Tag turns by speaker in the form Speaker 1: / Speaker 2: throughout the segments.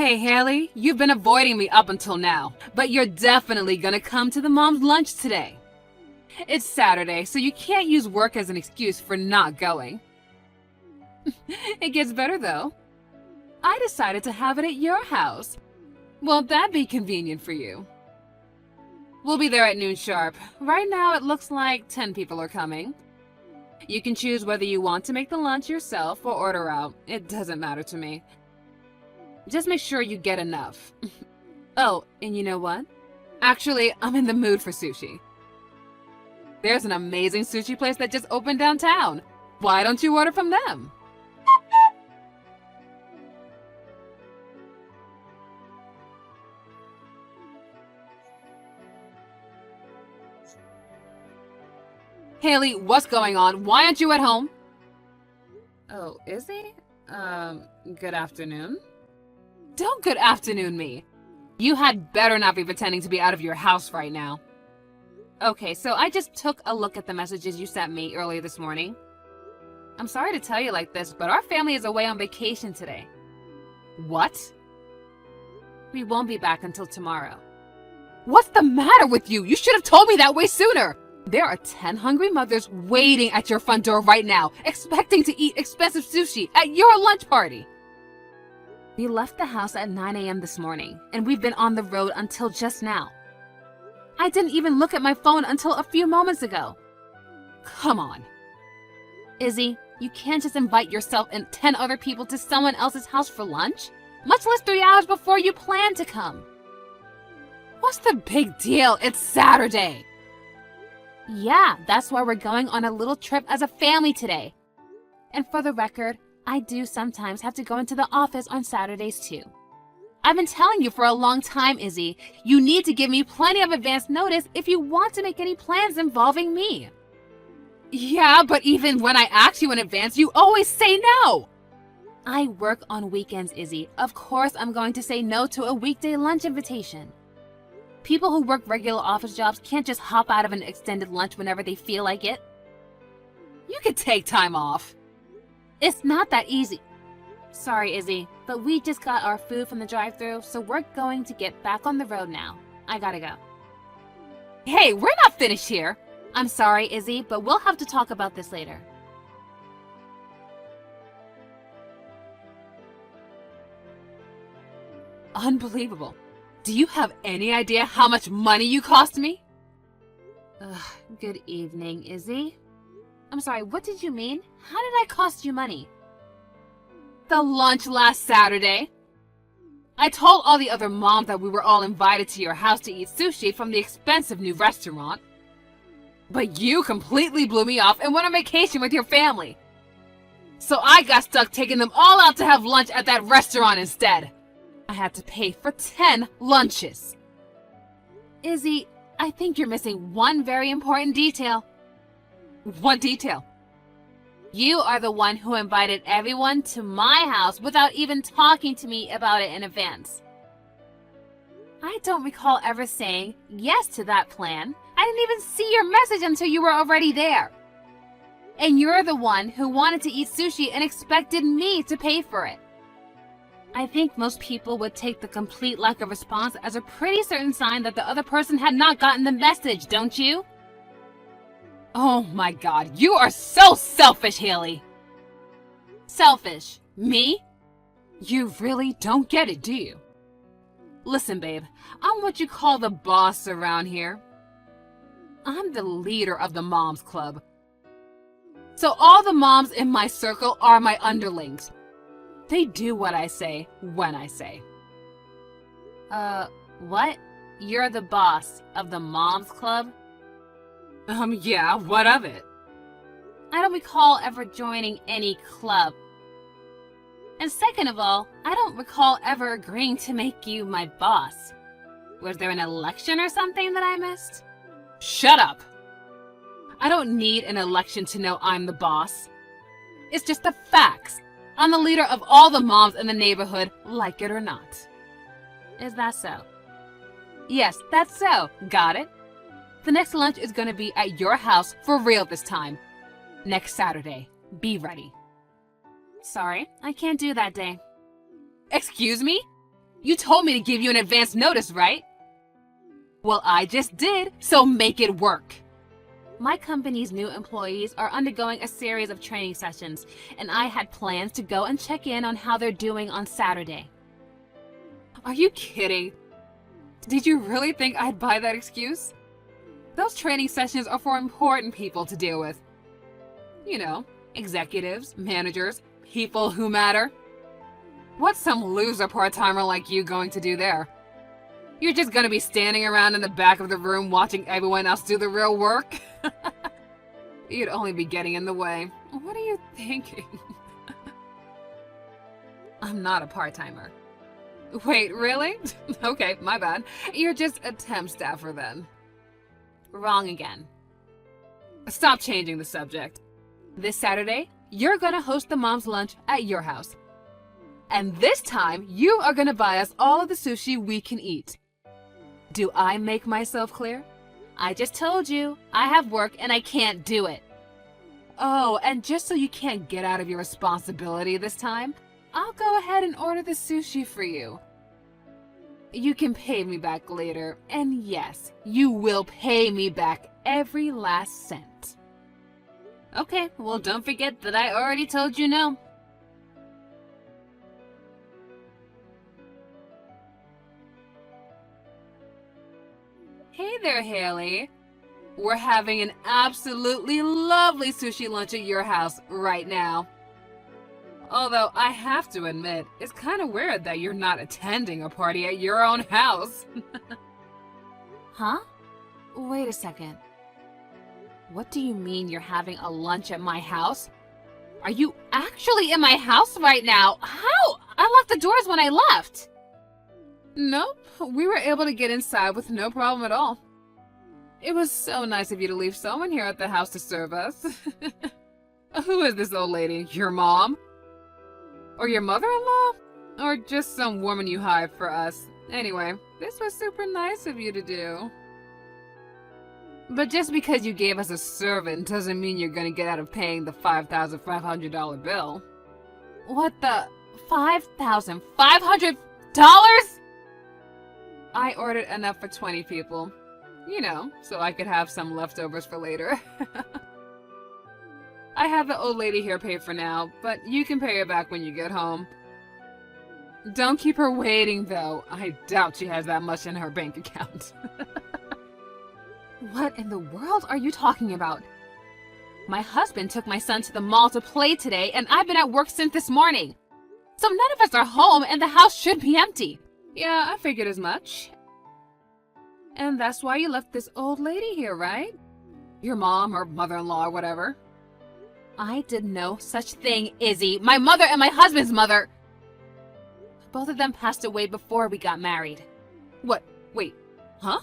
Speaker 1: Hey Haley, you've been avoiding me up until now, but you're definitely gonna come to the mom's lunch today. It's Saturday, so you can't use work as an excuse for not going. It gets better though. I decided to have it at your house. Won't that be convenient for you? We'll be there at noon sharp. Right now it looks like 10 people are coming. You can choose whether you want to make the lunch yourself or order out. It doesn't matter to me. Just make sure you get enough. Oh, and you know what? Actually, I'm in the mood for sushi. There's an amazing sushi place that just opened downtown. Why don't you order from them? Haley, what's going on? Why aren't you at home? Oh, is he? Good afternoon. Don't good afternoon me. You had better not be pretending to be out of your house right now. Okay, so I just took a look at the messages you sent me earlier this morning. I'm sorry to tell you like this, but our family is away on vacation today. What? We won't be back until tomorrow. What's the matter with you? You should have told me that way sooner. There are 10 hungry mothers waiting at your front door right now, expecting to eat expensive sushi at your lunch party. We left the house at 9 a.m. this morning, and we've been on the road until just now. I didn't even look at my phone until a few moments ago. Come on. Izzy, you can't just invite yourself and 10 other people to someone else's house for lunch, much less 3 hours before you plan to come. What's the big deal? It's Saturday. Yeah, that's why we're going on a little trip as a family today. And for the record, I do sometimes have to go into the office on Saturdays too. I've been telling you for a long time, Izzy, you need to give me plenty of advance notice if you want to make any plans involving me. Yeah, but even when I ask you in advance, you always say no. I work on weekends, Izzy. Of course I'm going to say no to a weekday lunch invitation. People who work regular office jobs can't just hop out of an extended lunch whenever they feel like it. You could take time off. It's not that easy. Sorry, Izzy, but we just got our food from the drive-thru, so we're going to get back on the road now. I gotta go. Hey, we're not finished here. I'm sorry, Izzy, but we'll have to talk about this later. Unbelievable. Do you have any idea how much money you cost me? Good evening, Izzy. I'm sorry, what did you mean? How did I cost you money? The lunch last Saturday. I told all the other moms that we were all invited to your house to eat sushi from the expensive new restaurant. But you completely blew me off and went on vacation with your family. So I got stuck taking them all out to have lunch at that restaurant instead. I had to pay for 10 lunches. Izzy, I think you're missing one very important detail. What detail? You are the one who invited everyone to my house without even talking to me about it in advance. I don't recall ever saying yes to that plan. I didn't even see your message until you were already there. And you're the one who wanted to eat sushi and expected me to pay for it. I think most people would take the complete lack of response as a pretty certain sign that the other person had not gotten the message, don't you? Oh my God, you are so selfish, Haley. Selfish? Me? You really don't get it, do you? Listen, babe, I'm what you call the boss around here. I'm the leader of the Moms Club. So all the moms in my circle are my underlings. They do what I say, when I say. What? You're the boss of the Moms Club? Yeah, what of it? I don't recall ever joining any club. And second of all, I don't recall ever agreeing to make you my boss. Was there an election or something that I missed? Shut up! I don't need an election to know I'm the boss. It's just the facts. I'm the leader of all the moms in the neighborhood, like it or not. Is that so? Yes, that's so. Got it? The next lunch is going to be at your house for real this time. Next Saturday. Be ready. Sorry, I can't do that day. Excuse me? You told me to give you an advance notice, right? Well, I just did, so make it work. My company's new employees are undergoing a series of training sessions, and I had plans to go and check in on how they're doing on Saturday. Are you kidding? Did you really think I'd buy that excuse? Those training sessions are for important people to deal with. You know, executives, managers, people who matter. What's some loser part-timer like you going to do there? You're just gonna be standing around in the back of the room watching everyone else do the real work? You'd only be getting in the way. What are you thinking? I'm not a part-timer. Wait, really? Okay, my bad. You're just a temp staffer then. Wrong again. Stop changing the subject. This Saturday, you're gonna host the mom's lunch at your house. And this time, you are gonna buy us all of the sushi we can eat. Do I make myself clear? I just told you, I have work and I can't do it. Oh, and just so you can't get out of your responsibility this time, I'll go ahead and order the sushi for you. You can pay me back later, and yes, you will pay me back every last cent. Okay, well don't forget that I already told you no. Hey there, Haley. We're having an absolutely lovely sushi lunch at your house right now. Although I have to admit, it's kind of weird that you're not attending a party at your own house. Huh? Wait a second. What do you mean you're having a lunch at my house? Are you actually in my house right now? How? I locked the doors when I left. Nope, we were able to get inside with no problem at all. It was so nice of you to leave someone here at the house to serve us. Who is this old lady? Your mom? Or your mother-in-law? Or just some woman you hired for us? Anyway, this was super nice of you to do. But just because you gave us a servant doesn't mean you're gonna get out of paying the $5,500 bill. What the? $5,500? I ordered enough for 20 people. You know, so I could have some leftovers for later. I have the old lady here pay for now, but you can pay her back when you get home. Don't keep her waiting, though. I doubt she has that much in her bank account. What in the world are you talking about? My husband took my son to the mall to play today, and I've been at work since this morning. So none of us are home, and the house should be empty. Yeah, I figured as much. And that's why you left this old lady here, right? Your mom or mother-in-law or whatever. I did no such thing, Izzy. My mother and my husband's mother. Both of them passed away before we got married. What? Wait. Huh?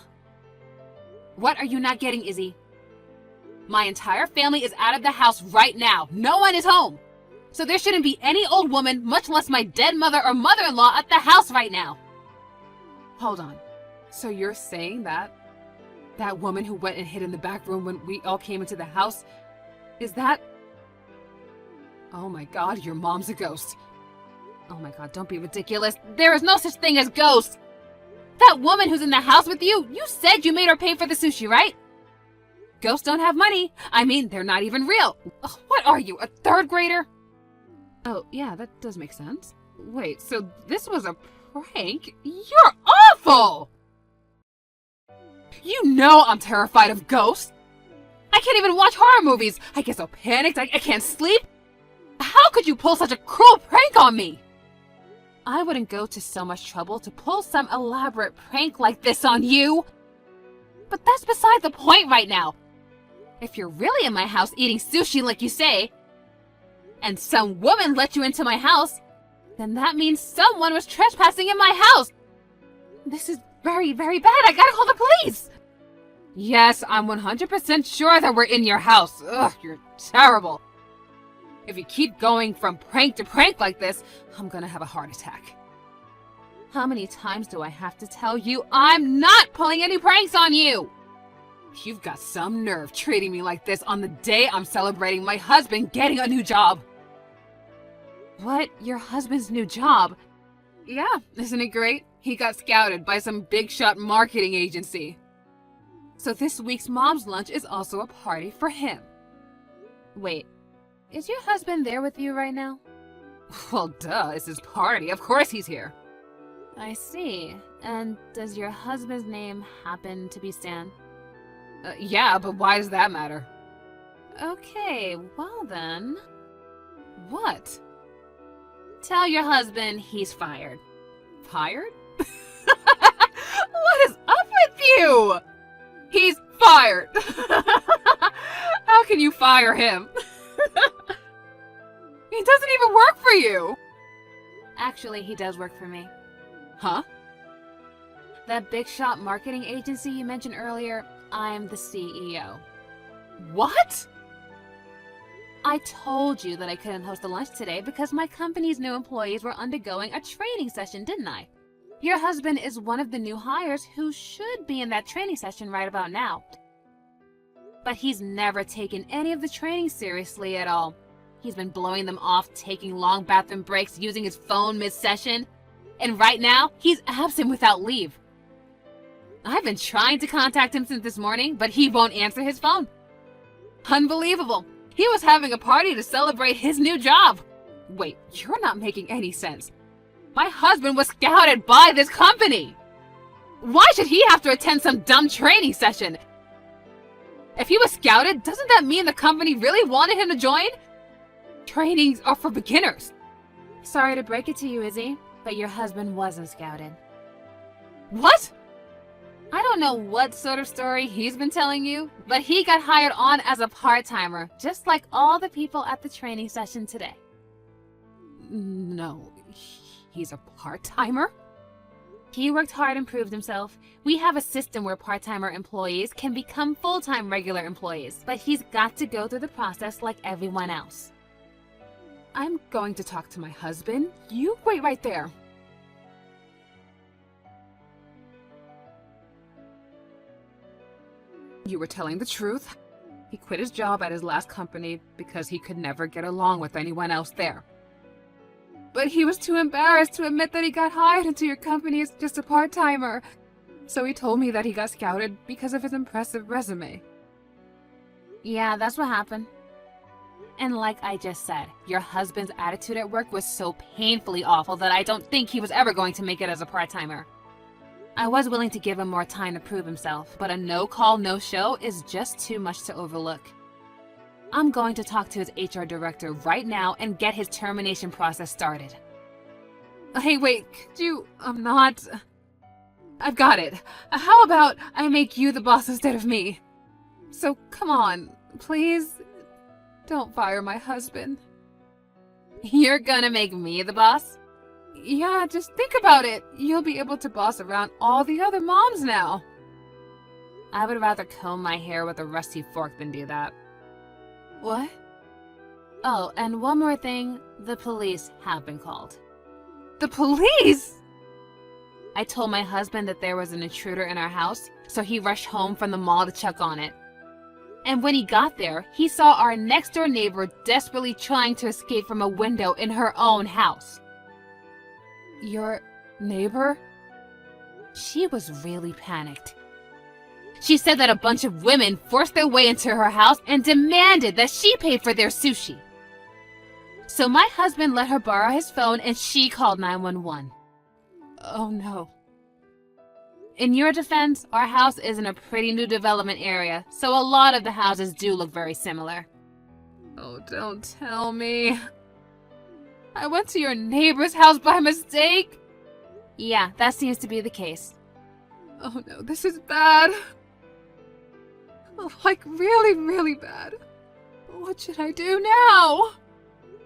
Speaker 1: What are you not getting, Izzy? My entire family is out of the house right now. No one is home. So there shouldn't be any old woman, much less my dead mother or mother-in-law, at the house right now. Hold on. So you're saying that woman who went and hid in the back room when we all came into the house, is that... Oh my god, your mom's a ghost. Oh my god, don't be ridiculous. There is no such thing as ghosts. That woman who's in the house with you, you said you made her pay for the sushi, right? Ghosts don't have money. I mean, they're not even real. Ugh, what are you, a third grader? Oh, yeah, that does make sense. Wait, so this was a prank? You're awful! You know I'm terrified of ghosts. I can't even watch horror movies. I get so panicked I can't sleep. How could you pull such a cruel prank on me? I wouldn't go to so much trouble to pull some elaborate prank like this on you. But that's beside the point right now. If you're really in my house eating sushi like you say, and some woman let you into my house, then that means someone was trespassing in my house. This is very, very bad. I gotta call the police. Yes, I'm 100% sure that we're in your house. Ugh, you're terrible. If you keep going from prank to prank like this, I'm gonna have a heart attack. How many times do I have to tell you I'm not pulling any pranks on you? You've got some nerve treating me like this on the day I'm celebrating my husband getting a new job. What? Your husband's new job? Yeah, isn't it great? He got scouted by some big shot marketing agency. So this week's mom's lunch is also a party for him. Wait, is your husband there with you right now? Well, duh, it's his party. Of course he's here. I see. And does your husband's name happen to be Stan? Yeah, but why does that matter? Okay, well then. What? Tell your husband he's fired. Fired? What is up with you? He's fired. How can you fire him? He doesn't even work for you. Actually, he does work for me. Huh? That big shot marketing agency you mentioned earlier, I'm the CEO. What? I told you that I couldn't host a lunch today because my company's new employees were undergoing a training session, didn't I? Your husband is one of the new hires who should be in that training session right about now. But he's never taken any of the training seriously at all. He's been blowing them off, taking long bathroom breaks, using his phone mid-session. And right now, he's absent without leave. I've been trying to contact him since this morning, but he won't answer his phone. Unbelievable. He was having a party to celebrate his new job. Wait, you're not making any sense. My husband was scouted by this company. Why should he have to attend some dumb training session? If he was scouted, doesn't that mean the company really wanted him to join? Trainings are for beginners. Sorry to break it to you, Izzy, but your husband wasn't scouted. What? I don't know what sort of story he's been telling you, but he got hired on as a part-timer, just like all the people at the training session today. No, he's a part-timer? He worked hard and proved himself. We have a system where part-timer employees can become full-time regular employees, but he's got to go through the process like everyone else. I'm going to talk to my husband. You wait right there. You were telling the truth. He quit his job at his last company because he could never get along with anyone else there. But he was too embarrassed to admit that he got hired into your company as just a part-timer. So he told me that he got scouted because of his impressive resume. Yeah, that's what happened. And like I just said, your husband's attitude at work was so painfully awful that I don't think he was ever going to make it as a part-timer. I was willing to give him more time to prove himself, but a no-call, no-show is just too much to overlook. I'm going to talk to his HR director right now and get his termination process started. Hey, wait, could you... I've got it. How about I make you the boss instead of me? So come on, please, don't fire my husband. You're gonna make me the boss? Yeah, just think about it. You'll be able to boss around all the other moms now. I would rather comb my hair with a rusty fork than do that. What? Oh, and one more thing. The police have been called. The police? I told my husband that there was an intruder in our house, so he rushed home from the mall to check on it. And when he got there, he saw our next-door neighbor desperately trying to escape from a window in her own house. Your neighbor? She was really panicked. She said that a bunch of women forced their way into her house and demanded that she pay for their sushi. So my husband let her borrow his phone and she called 911. Oh no. In your defense, our house is in a pretty new development area, so a lot of the houses do look very similar. Oh, don't tell me. I went to your neighbor's house by mistake? Yeah, that seems to be the case. Oh no, this is bad. Like really, really bad. What should I do now?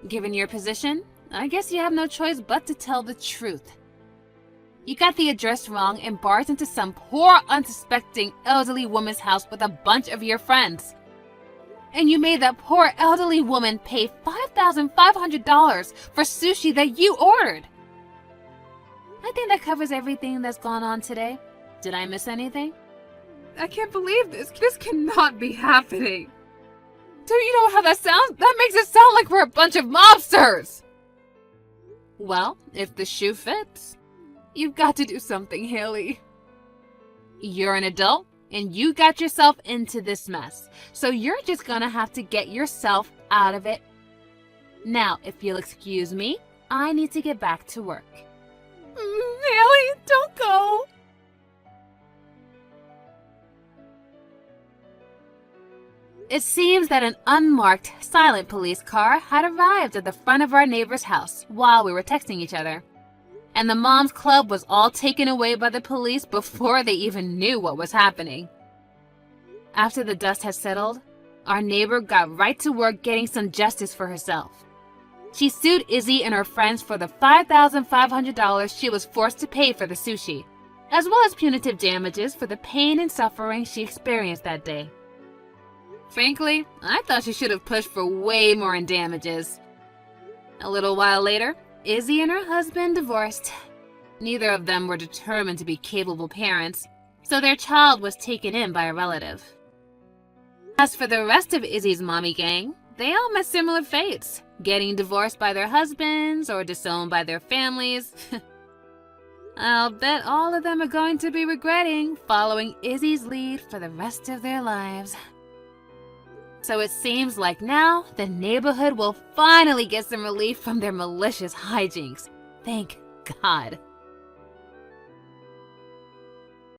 Speaker 1: Given your position, I guess you have no choice but to tell the truth. You got the address wrong and barged into some poor, unsuspecting elderly woman's house with a bunch of your friends. And you made that poor elderly woman pay $5,500 for sushi that you ordered. I think that covers everything that's gone on today. Did I miss anything? I can't believe this. This cannot be happening. Do you know how that sounds? That makes it sound like we're a bunch of mobsters. Well, if the shoe fits, you've got to do something, Haley. You're an adult, and you got yourself into this mess, so you're just gonna have to get yourself out of it. Now, if you'll excuse me, I need to get back to work. Haley, don't go. It seems that an unmarked, silent police car had arrived at the front of our neighbor's house while we were texting each other. And the mom's club was all taken away by the police before they even knew what was happening. After the dust had settled, our neighbor got right to work getting some justice for herself. She sued Izzy and her friends for the $5,500 she was forced to pay for the sushi, as well as punitive damages for the pain and suffering she experienced that day. Frankly, I thought she should have pushed for way more in damages. A little while later, Izzy and her husband divorced. Neither of them were determined to be capable parents, so their child was taken in by a relative. As for the rest of Izzy's mommy gang, they all met similar fates, getting divorced by their husbands or disowned by their families. I'll bet all of them are going to be regretting following Izzy's lead for the rest of their lives. So it seems like now the neighborhood will finally get some relief from their malicious hijinks. Thank God.